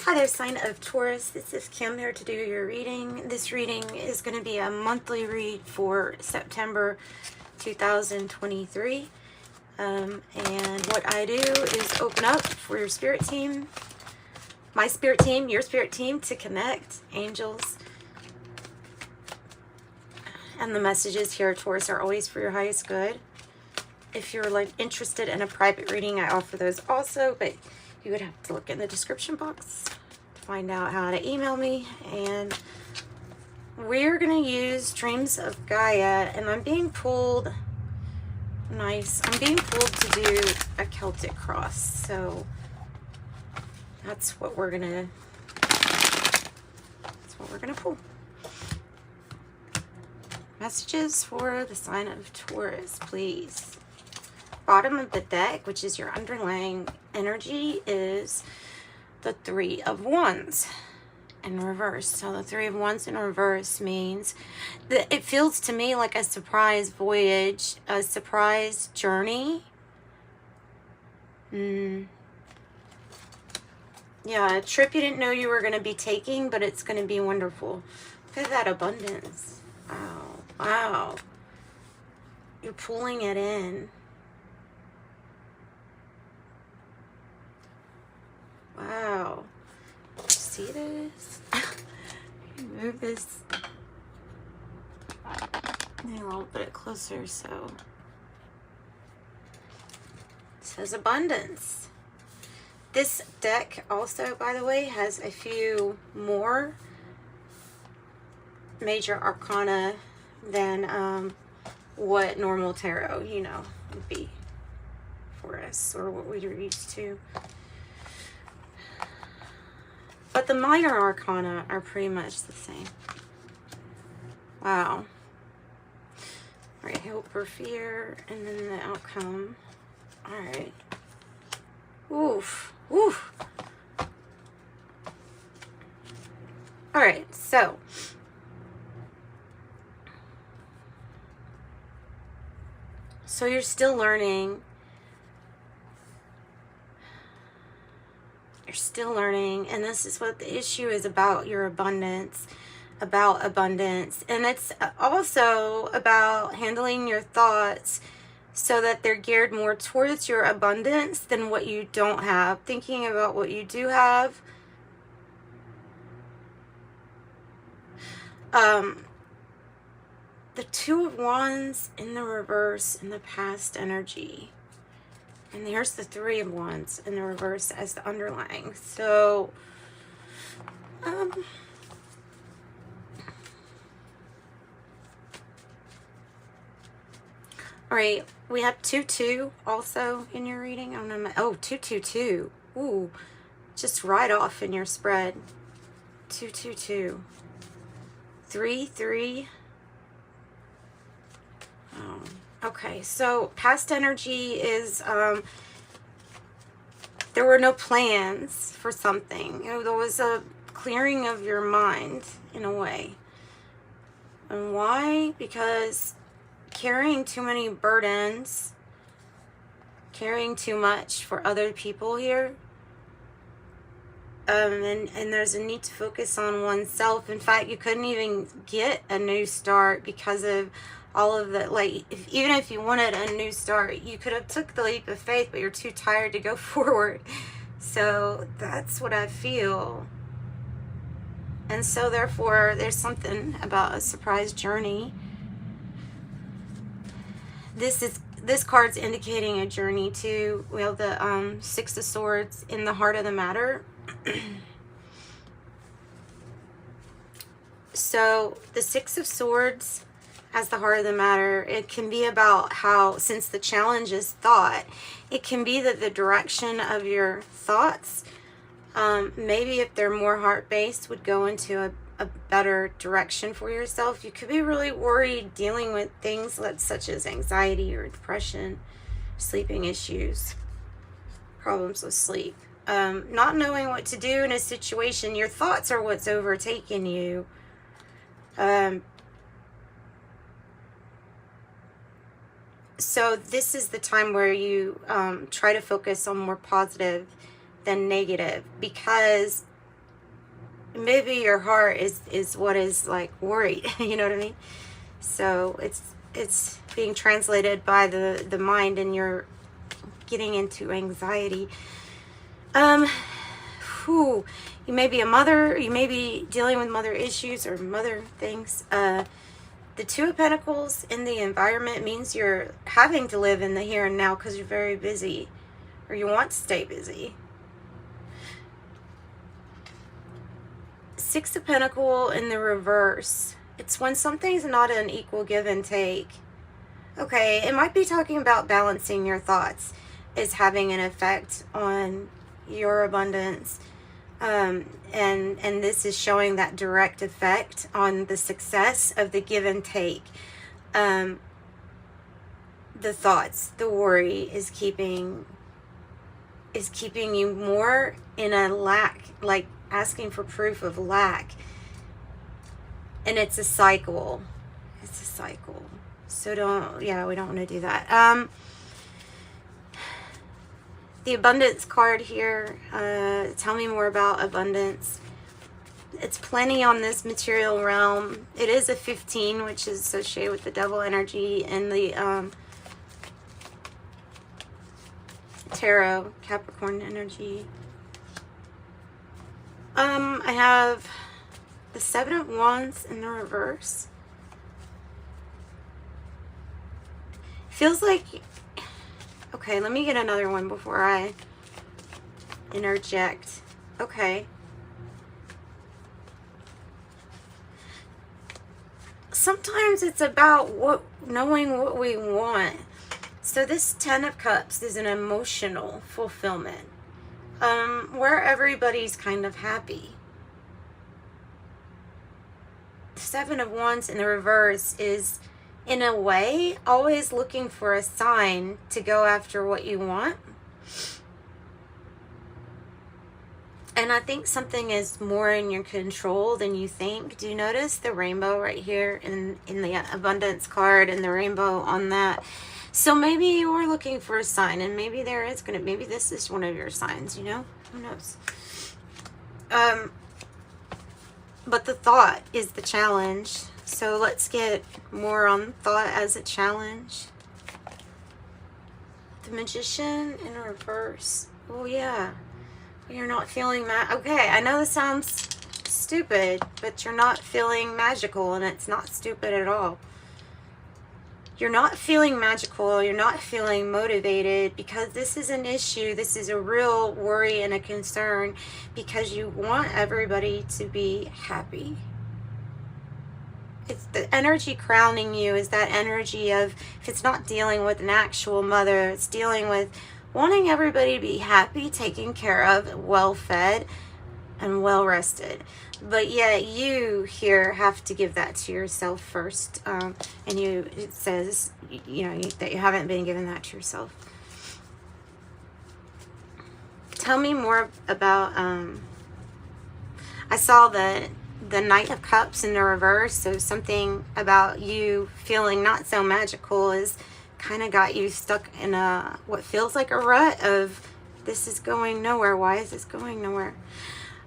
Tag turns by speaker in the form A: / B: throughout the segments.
A: Hi there, sign of Taurus. This is Kim here to do your reading. This reading is going to be a monthly read for September 2023. And what I do is open up for your spirit team, my spirit team, your spirit team, to connect, angels. And the messages here, Taurus, are always for your highest good. If you're interested in a private reading, I offer those also, but you would have to look in the description box to find out how to email me. And we're going to use Dreams of Gaia, and I'm being pulled, I'm being pulled to do a Celtic cross. So that's what we're going to pull. Messages for the sign of Taurus, please. Bottom of the deck, which is your underlying energy, is the Three of Wands in reverse. So the Three of Wands in reverse means that it feels to me like a surprise voyage, a surprise journey. Yeah, a trip you didn't know you were going to be taking, but it's going to be wonderful. Look at that abundance. Wow. Wow. You're pulling it in. Wow. See this? Move this a little bit closer. So it says abundance. This deck also, by the way, has a few more major arcana than what normal tarot, would be for us, or what we're used to. But the minor arcana are pretty much the same. Wow. All right, hope or fear, and then the outcome. All right. Oof. Oof. All right, so you're still learning. You're still learning, and this is what the issue is about: your abundance, and it's also about handling your thoughts so that they're geared more towards your abundance than what you don't have, thinking about what you do have. The Two of Wands in the reverse in the past energy. And there's the Three of Wands in the reverse as the underlying. So, all right, we have 2-2 also in your reading. I don't know. Oh, 2-2-2. Ooh, just right off in your spread. 2-2-2. 3-3. Oh, okay. So past energy is there were no plans for something. There was a clearing of your mind in a way. And why? Because carrying too many burdens, carrying too much for other people here. And there's a need to focus on oneself. In fact, you couldn't even get a new start because of all of the, even if you wanted a new start, you could have took the leap of faith, but you're too tired to go forward. So that's what I feel. And so therefore, there's something about a surprise journey. This card's indicating a journey too. We have the Six of Swords in the heart of the matter. So the Six of Swords as the heart of the matter, it can be about how, since the challenge is thought, it can be that the direction of your thoughts, maybe if they're more heart-based, would go into a better direction for yourself. You could be really worried dealing with things such as anxiety or depression, sleeping issues, problems with sleep. Not knowing what to do in a situation. Your thoughts are what's overtaken you. So this is the time where you try to focus on more positive than negative, because maybe your heart is what is like worried. You know what I mean? So it's being translated by the mind, and you're getting into anxiety. You may be a mother, you may be dealing with mother issues or mother things. The Two of Pentacles in the environment means you're having to live in the here and now because you're very busy, or you want to stay busy. Six of Pentacles in the reverse. It's when something's not an equal give and take. Okay, it might be talking about balancing your thoughts is having an effect on your abundance. And this is showing that direct effect on the success of the give and take. The thoughts, the worry is keeping you more in a lack, like asking for proof of lack. And it's a cycle. It's a cycle. So we don't want to do that. The abundance card here, tell me more about abundance. It's plenty on this material realm. It is a 15, which is associated with the devil energy and the tarot, Capricorn energy. I have the Seven of Wands in the reverse. Feels like... Okay, let me get another one before I interject. Okay. Sometimes it's about knowing what we want. So this Ten of Cups is an emotional fulfillment, where everybody's kind of happy. The Seven of Wands in the reverse is, in a way, always looking for a sign to go after what you want. And I think something is more in your control than you think. Do you notice the rainbow right here in the abundance card, and the rainbow on that? So maybe you're looking for a sign, and maybe maybe this is one of your signs, you know? Who knows? But the thought is the challenge. So let's get more on thought as a challenge. The Magician in reverse. Oh yeah. You're not feeling okay, I know this sounds stupid, but you're not feeling magical, and it's not stupid at all. You're not feeling magical, you're not feeling motivated, because this is an issue, this is a real worry and a concern, because you want everybody to be happy. It's the energy crowning you is that energy of, if it's not dealing with an actual mother, it's dealing with wanting everybody to be happy, taken care of, well-fed, and well-rested. But yet you here have to give that to yourself first. And it says, that you haven't been given that to yourself. Tell me more about, I saw the Knight of Cups in the reverse, so something about you feeling not so magical is kind of got you stuck in what feels like a rut of, this is going nowhere. Why is this going nowhere?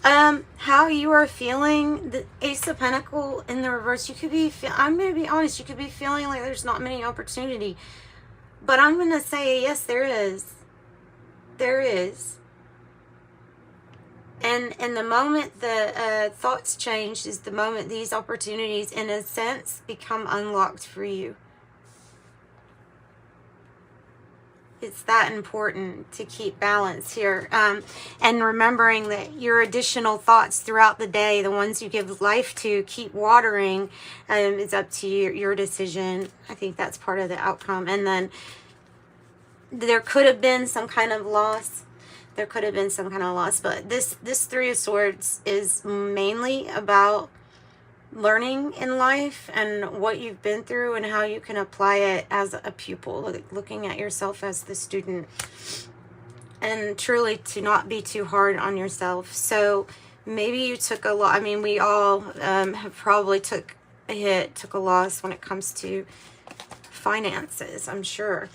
A: How you are feeling, the Ace of Pentacles in the reverse, you could be, I'm going to be honest, you could be feeling like there's not many opportunity, but I'm going to say, yes, there is. There is. And the moment the thoughts change is the moment these opportunities, in a sense, become unlocked for you. It's that important to keep balance here. And remembering that your additional thoughts throughout the day, the ones you give life to, keep watering, it's up to your decision. I think that's part of the outcome. And then there could have been some kind of loss. There could have been some kind of loss. But this Three of Swords is mainly about learning in life and what you've been through and how you can apply it as a pupil, looking at yourself as the student, and truly to not be too hard on yourself. So maybe you took a lot. I mean, we all have probably took a hit, took a loss when it comes to finances, I'm sure.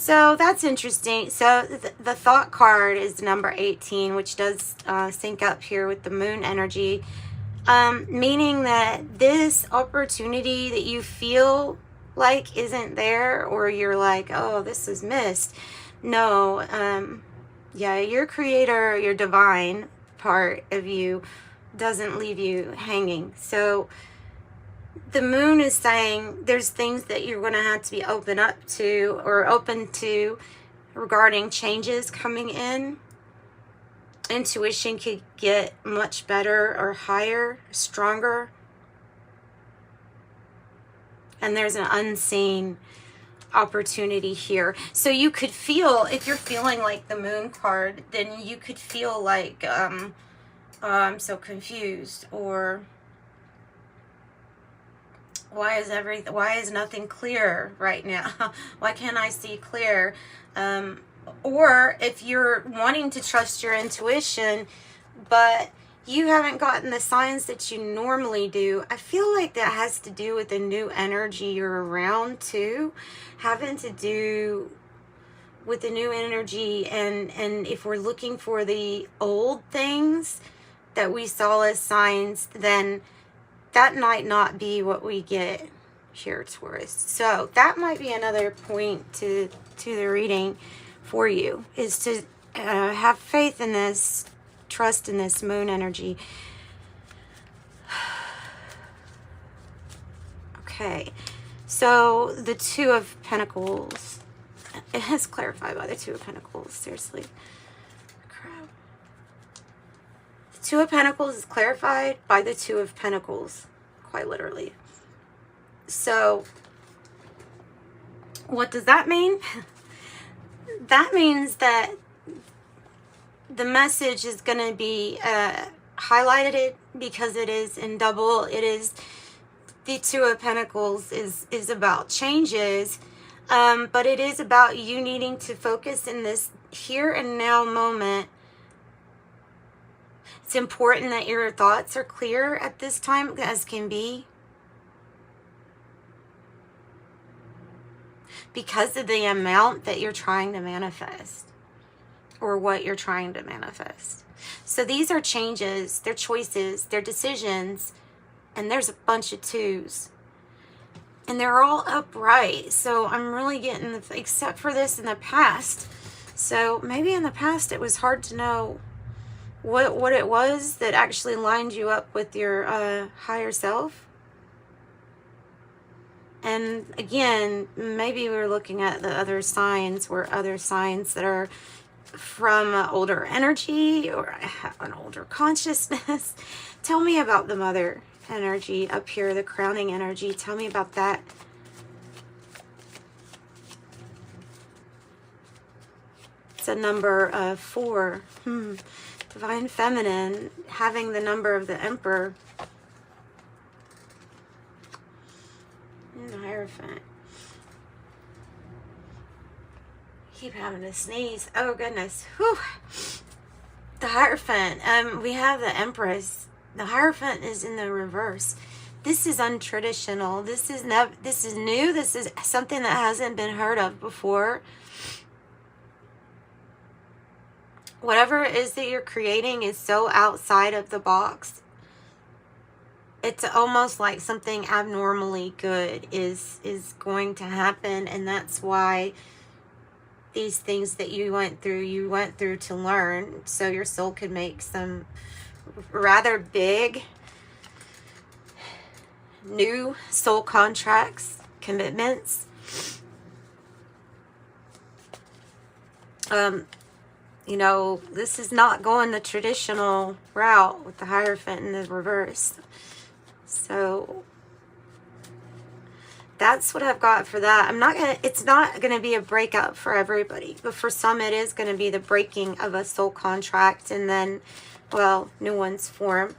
A: So that's interesting. So the thought card is number 18, which does sync up here with the moon energy, meaning that this opportunity that you feel like isn't there, or you're like, oh, this is missed. No, yeah, your creator, your divine part of you doesn't leave you hanging. So the moon is saying there's things that you're going to have to be open to regarding changes coming in. Intuition could get much better or higher, stronger. And there's an unseen opportunity here. So you could feel, if you're feeling like the moon card, then you could feel like, I'm so confused, or why is nothing clear right now? Why can't I see clear? Or if you're wanting to trust your intuition, but you haven't gotten the signs that you normally do, I feel like that has to do with the new energy you're around too, having to do with the new energy. And if we're looking for the old things that we saw as signs, then that might not be what we get here, Taurus. So that might be another point to the reading for you, is to have faith in this, trust in this moon energy. Okay, so the Two of Pentacles, it has clarified by the Two of Pentacles, seriously. Crap. The Two of Pentacles is clarified by the Two of Pentacles, quite literally. So what does that mean? That means that the message is going to be highlighted because it is in double. It is, the Two of Pentacles is about changes, but it is about you needing to focus in this here and now moment. It's important that your thoughts are clear at this time as can be, because of the amount that you're trying to manifest, or what you're trying to manifest. So these are changes, they're choices, they're decisions, and there's a bunch of twos. And they're all upright. So I'm really getting, except for this in the past. So maybe in the past it was hard to know what it was that actually lined you up with your higher self. And again, maybe we're looking at the other signs, or other signs that are from older energy or an older consciousness. Tell me about the mother energy up here, the crowning energy. Tell me about that. It's a number 4. Divine feminine, having the number of the Emperor. And the Hierophant. Keep having to sneeze. Oh goodness. Whew. The Hierophant. We have the Empress. The Hierophant is in the reverse. This is untraditional. This is new. This is something that hasn't been heard of before. Whatever it is that you're creating is so outside of the box. It's almost like something abnormally good is going to happen, and that's why these things that you went through to learn, so your soul could make some rather big new soul contracts, commitments. You know, this is not going the traditional route with the Hierophant in the reverse. So that's what I've got for that. It's not gonna be a breakup for everybody, but for some it is gonna be the breaking of a soul contract, and then, well, new ones form.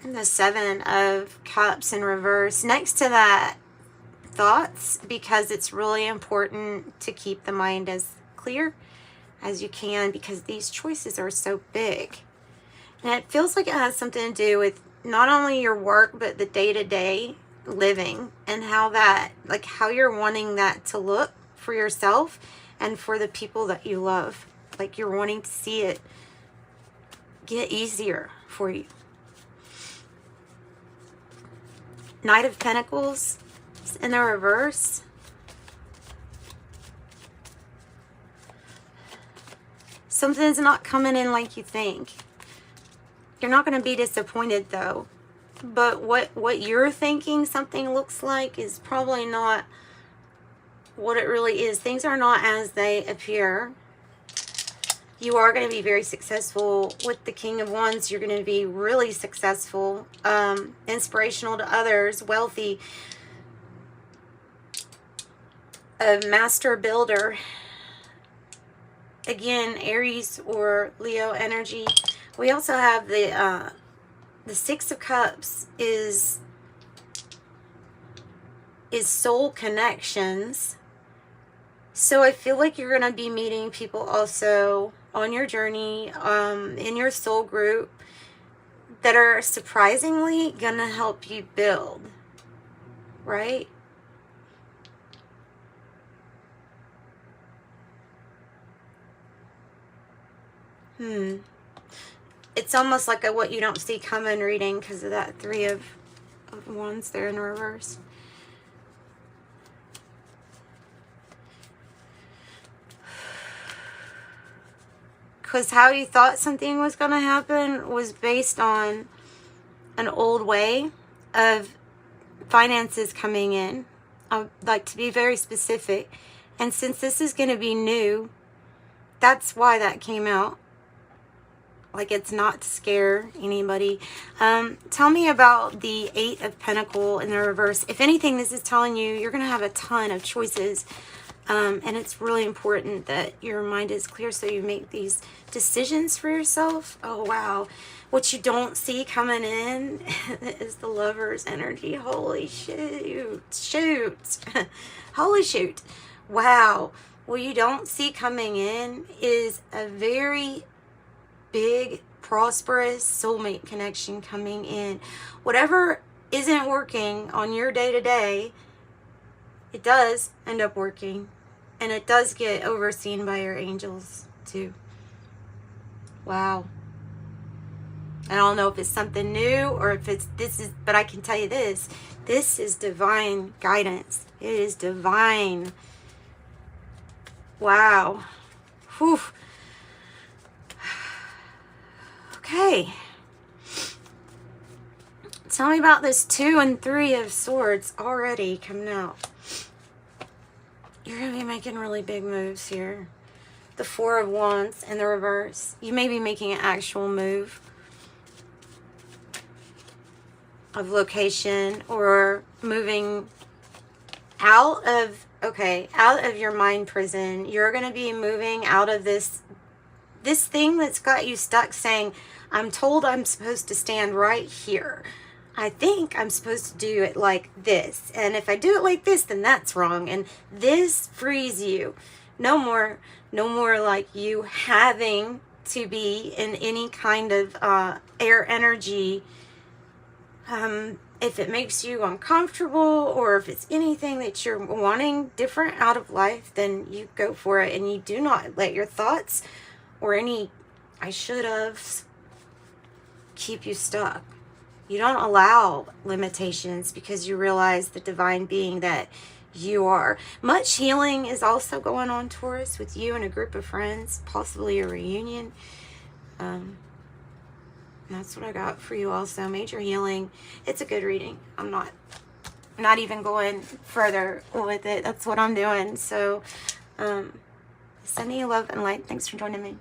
A: And the Seven of Cups in reverse. Next to that, thoughts, because it's really important to keep the mind as clear as you can, because these choices are so big. And it feels like it has something to do with not only your work, but the day-to-day living, and how that, like how you're wanting that to look for yourself and for the people that you love. Like you're wanting to see it get easier for you. Knight of Pentacles in the reverse. Something's not coming in like you think. You're not going to be disappointed though. But what you're thinking something looks like is probably not what it really is. Things are not as they appear. You are going to be very successful with the King of Wands. You're going to be really successful, inspirational to others, wealthy, a master builder. Again, Aries or Leo energy. We also have the Six of Cups is soul connections. So I feel like you're going to be meeting people also on your journey, in your soul group, that are surprisingly going to help you build, right? It's almost like a what you don't see coming reading because of that Three of Wands there in reverse. Because how you thought something was going to happen was based on an old way of finances coming in. I'd like to be very specific. And since this is going to be new, that's why that came out. Like, it's not to scare anybody. Tell me about the Eight of Pentacles in the reverse. If anything, this is telling you you're going to have a ton of choices. And it's really important that your mind is clear so you make these decisions for yourself. Oh, wow. What you don't see coming in is the Lover's energy. Holy shoot. Holy shoot. Wow. What you don't see coming in is a very big, prosperous soulmate connection coming in. Whatever isn't working on your day-to-day, it does end up working. And it does get overseen by your angels, too. Wow. I don't know if it's something new or if it's but I can tell you this. This is divine guidance. It is divine. Wow. Whew. Okay. Tell me about this 2 and 3 of Swords already coming out. You're going to be making really big moves here. The 4 of Wands in the reverse. You may be making an actual move of location or moving out of, out of your mind prison. You're going to be moving out of this thing that's got you stuck saying, I'm told I'm supposed to stand right here. I think I'm supposed to do it like this. And if I do it like this, then that's wrong. And this frees you. No more like you having to be in any kind of air energy. If it makes you uncomfortable or if it's anything that you're wanting different out of life, then you go for it. And you do not let your thoughts or any I should have keep you stuck. You don't allow limitations because you realize the divine being that you are. Much healing is also going on, Taurus, with you and a group of friends, possibly a reunion. That's what I got for you also. Major healing. It's a good reading. I'm not even going further with it. That's what I'm doing. So, sending you love and light. Thanks for joining me.